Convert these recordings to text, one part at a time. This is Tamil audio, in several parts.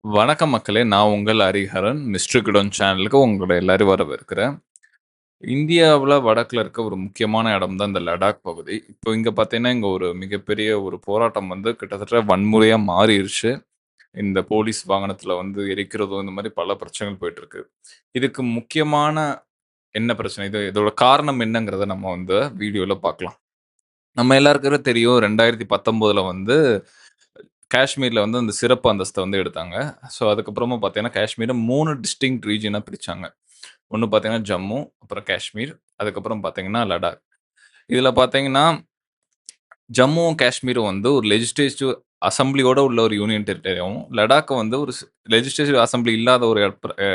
வணக்கம் மக்களே! நான் உங்கள் ஹரிஹரன். மிஸ்டர் கிடோன் சேனலுக்கு உங்கள எல்லாரையும் வரவேற்கிறேன். இந்தியாவுல வடக்குல இருக்க ஒரு முக்கியமான இடம் தான் இந்த லடாக் பகுதி. இப்போ இங்க பார்த்தீங்கன்னா, இங்க ஒரு மிகப்பெரிய ஒரு போராட்டம் வந்து கிட்டத்தட்ட வன்முறையா மாறிருச்சு. இந்த போலீஸ் வாகனத்தில வந்து எரிக்கிறதும், இந்த மாரி பல பிரச்சனைகள் போயிட்டுருக்கு. இதுக்கு முக்கியமான என்ன பிரச்சனை? இதோட காரணம் என்னங்கிறத நம்ம வந்து வீடியோல பார்க்கலாம். நம்ம எல்லாருக்கும் தெரியும் 2019ல வந்து காஷ்மீர்ல வந்து அந்த சிறப்பு அந்தஸ்த வந்து எடுத்தாங்க. ஸோ, அதுக்கப்புறமா பார்த்தீங்கன்னா, காஷ்மீர 3 டிஸ்டிங்க்ட் ரீஜியனா பிரிச்சாங்க. ஒண்ணு பார்த்தீங்கன்னா, ஜம்மு, அப்புறம் காஷ்மீர், அதுக்கப்புறம் பார்த்தீங்கன்னா, லடாக். இதில பார்த்தீங்கன்னா, ஜம்முவும், காஷ்மீரும் வந்து ஒரு லெஜிஸ்லேட்டிவ் அசெம்பிளியோட உள்ள ஒரு யூனியன் டெரிட்டரியாவும், லடாக்க வந்து ஒரு லெஜிஸ்லேட்டிவ் அசெம்பிளி இல்லாத ஒரு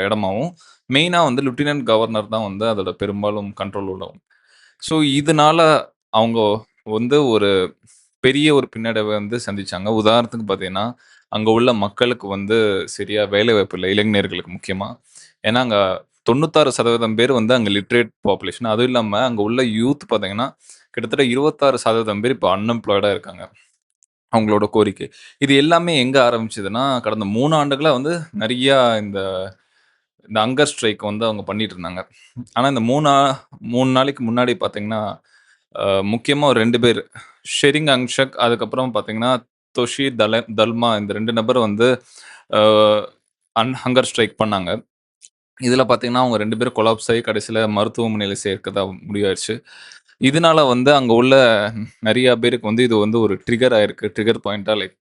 இடமாவும், மெயினா வந்து லெப்டினன்ட் கவர்னர் தான் வந்து அதோட பெரும்பாலும் கண்ட்ரோல் உள்ளவங்க. ஸோ, இதனால அவங்க வந்து ஒரு பெரிய ஒரு பின்னடைவ வந்து சந்திச்சாங்க. உதாரணத்துக்கு பார்த்தீங்கன்னா, அங்க உள்ள மக்களுக்கு வந்து சரியா வேலைவாய்ப்பு இல்ல. இளைஞர்களுக்கு முக்கியமா. ஏன்னா, அங்க 96% பேர் வந்து அங்க லிட்டரேட் பாப்புலேஷன். அதுவும் இல்லாம அங்க உள்ள யூத் பார்த்தீங்கன்னா, கிட்டத்தட்ட 26% பேர் இப்ப அன்எம்ப்ளாய்டா இருக்காங்க. அவங்களோட கோரிக்கை. இது எல்லாமே எங்க ஆரம்பிச்சதுன்னா, கடந்த 3 ஆண்டுகளா வந்து நெறையா இந்த இந்த ஹங்கர் ஸ்ட்ரைக் வந்து அவங்க பண்ணிட்டு இருந்தாங்க. ஆனா, இந்த 3 நாளைக்கு முன்னாடி பார்த்தீங்கன்னா, அ முக்கியமா ஒரு 2 பேர். ஷெரிங் அங்ஷக் அதுக்கப்புறம் பார்த்தீங்கன்னா, தொஷி தல்மா இந்த 2 நபர் வந்து அ ஹங்கர் ஸ்ட்ரைக் பண்ணாங்க. இதில பார்த்தீங்கன்னா, அவங்க 2 பேரும் கொலாப்ஸ் ஆயி கடைசில மருத்துவமனையில சேர்க்கதா முடிவாயிருச்சு. இதனால வந்து அங்க உள்ள நெறைய பேருக்கு வந்து இது வந்து ஒரு ட்ரிகர் ஆயிருக்கு. ட்ரிகர் பாயிண்ட்டா லைக்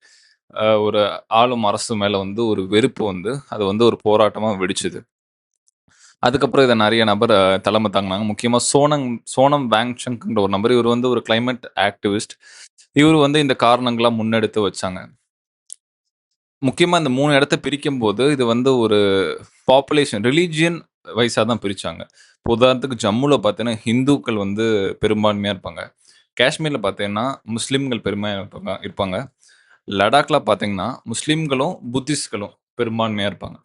ஒரு ஆளும் அரசு மேல வந்து ஒரு வெறுப்பு வந்து, அது வந்து ஒரு போராட்டமா வெடிச்சது. அதுக்கப்புறம் இத நெறைய நபர் தலைமை தாங்குனாங்க. முக்கியமா சோனம் வாங்சக்ன்ற ஒரு நபர். இவரு வந்து ஒரு கிளைமேட் ஆக்டிவிஸ்ட். இவரு வந்து இந்த காரணங்கள்லாம் முன்னெடுத்து வச்சாங்க. முக்கியமா இந்த 3 இடத்த பிரிக்கும்போது, இது வந்து ஒரு பாப்புலேஷன் ரிலிஜியன் வைஸா தான் பிரிச்சாங்க. இப்போ உதாரணத்துக்கு ஜம்முல பார்த்தீங்கன்னா, ஹிந்துக்கள் வந்து பெரும்பான்மையா இருப்பாங்க. காஷ்மீர்ல பார்த்தீங்கன்னா, முஸ்லிம்கள் பெரும்பான்மையா இருப்பாங்க. லடாக்ல பார்த்தீங்கன்னா, முஸ்லிம்களும், புத்திஸ்ட்களும் பெரும்பான்மையா இருப்பாங்க.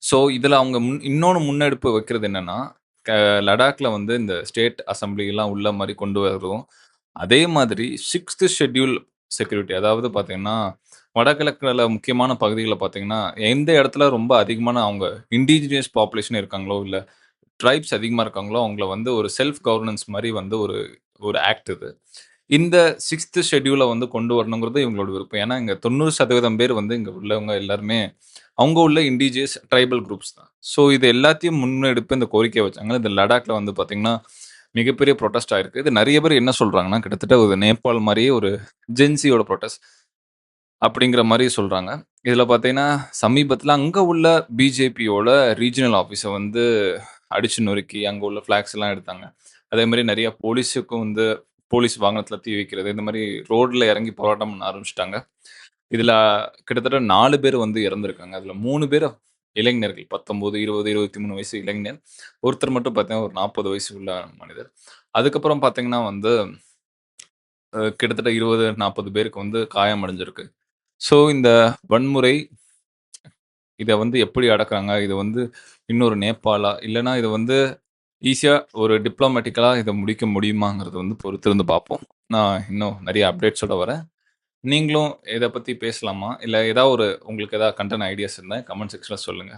ஸோ, இதுல அவங்க இன்னொன்னு முன்னெடுப்பு வைக்கிறது என்னன்னா, க லடாக்ல வந்து இந்த ஸ்டேட் அசெம்பிளிலாம் உள்ள மாரி கொண்டு வரதும், அதே மாதிரி 6த் ஷெட்யூல் செக்யூரிட்டி அதாவது பார்த்தீங்கன்னா, வடகிழக்குல முக்கியமான பகுதிகள்ல பார்த்தீங்கன்னா, எந்த இடத்துல ரொம்ப அதிகமான அவங்க இண்டிஜினியஸ் பாப்புலேஷன் இருக்காங்களோ, இல்ல ட்ரைப்ஸ் அதிகமா இருக்காங்களோ, அவங்கள வந்து ஒரு செல்ஃப் கவர்னன்ஸ் மாரி வந்து ஒரு ஒரு ஆக்ட் இது. இந்த 6த் ஷெட்யூல வந்து கொண்டு வரணுங்கிறது இவங்களோட விருப்பம். ஏன்னா, இங்க 90% பேர் வந்து இங்க உள்ளவங்க எல்லாருமே அவங்க உள்ள இண்டிஜியஸ் ட்ரைபல் குரூப்ஸ் தான். ஸோ இது எல்லாத்தையும் முன்னெடுப்பு இந்த கோரிக்கைய வச்சாங்க. இந்த லடாக்ல வந்து பார்த்தீங்கன்னா, மிகப்பெரிய புரொட்டஸ்ட் ஆயிருக்கு. இது நெறைய பேர் என்ன சொல்றாங்கன்னா, கிட்டத்தட்ட ஒரு நேபாள் மாரியே ஒரு ஜென்ஸியோட புரொட்டஸ்ட் அப்படிங்கிற மாரி சொல்றாங்க. இதுல பார்த்தீங்கன்னா, சமீபத்தில அங்க உள்ள பிஜேபியோட ரீஜினல் ஆஃபீஸ வந்து அடிச்சு நொறுக்கி, அங்க உள்ள ஃபிளாக்ஸ்லாம் எடுத்தாங்க. அதே மாரி நெறைய போலீஸுக்கும் வந்து போலீஸ் வாகனத்தில தீ வைக்கிறது, இந்த மாரி ரோட்ல இறங்கி போராட்டம் பண்ண ஆரம்பிச்சுட்டாங்க. இதுல கிட்டத்தட்ட 4 பேர் வந்து இறந்திருக்காங்க. அதுல 3 பேரு இளைஞர்கள். 19, 20, 23 வயசு இளைஞர். ஒருத்தர் மட்டும் பார்த்தீங்கன்னா, ஒரு 40 வயசு உள்ள மனிதர். அதுக்கப்புறம் பார்த்தீங்கன்னா வந்து, கிட்டத்தட்ட 20, 40 பேருக்கு வந்து காயம் அடைஞ்சிருக்கு. ஸோ இந்த வன்முறை இத வந்து எப்படி அடக்குறாங்க? இது வந்து இன்னொரு நேபாளா? இல்லன்னா இத வந்து ஈஸியா ஒரு டிப்ளோமேட்டிக்கலா இத முடிக்க முடியுமாங்கிறத வந்து பொறுத்திருந்து பார்ப்போம். நான் இன்னும் நெறைய அப்டேட்ஸோட வரேன். நீங்களும் இத பத்தி பேசலாமா? இல்ல ஏதாவது ஒரு உங்களுக்கு ஏதாவது கன்டென்ட் ஐடியாஸ் இருந்தா கமெண்ட் செக்ஷன்ல சொல்லுங்க.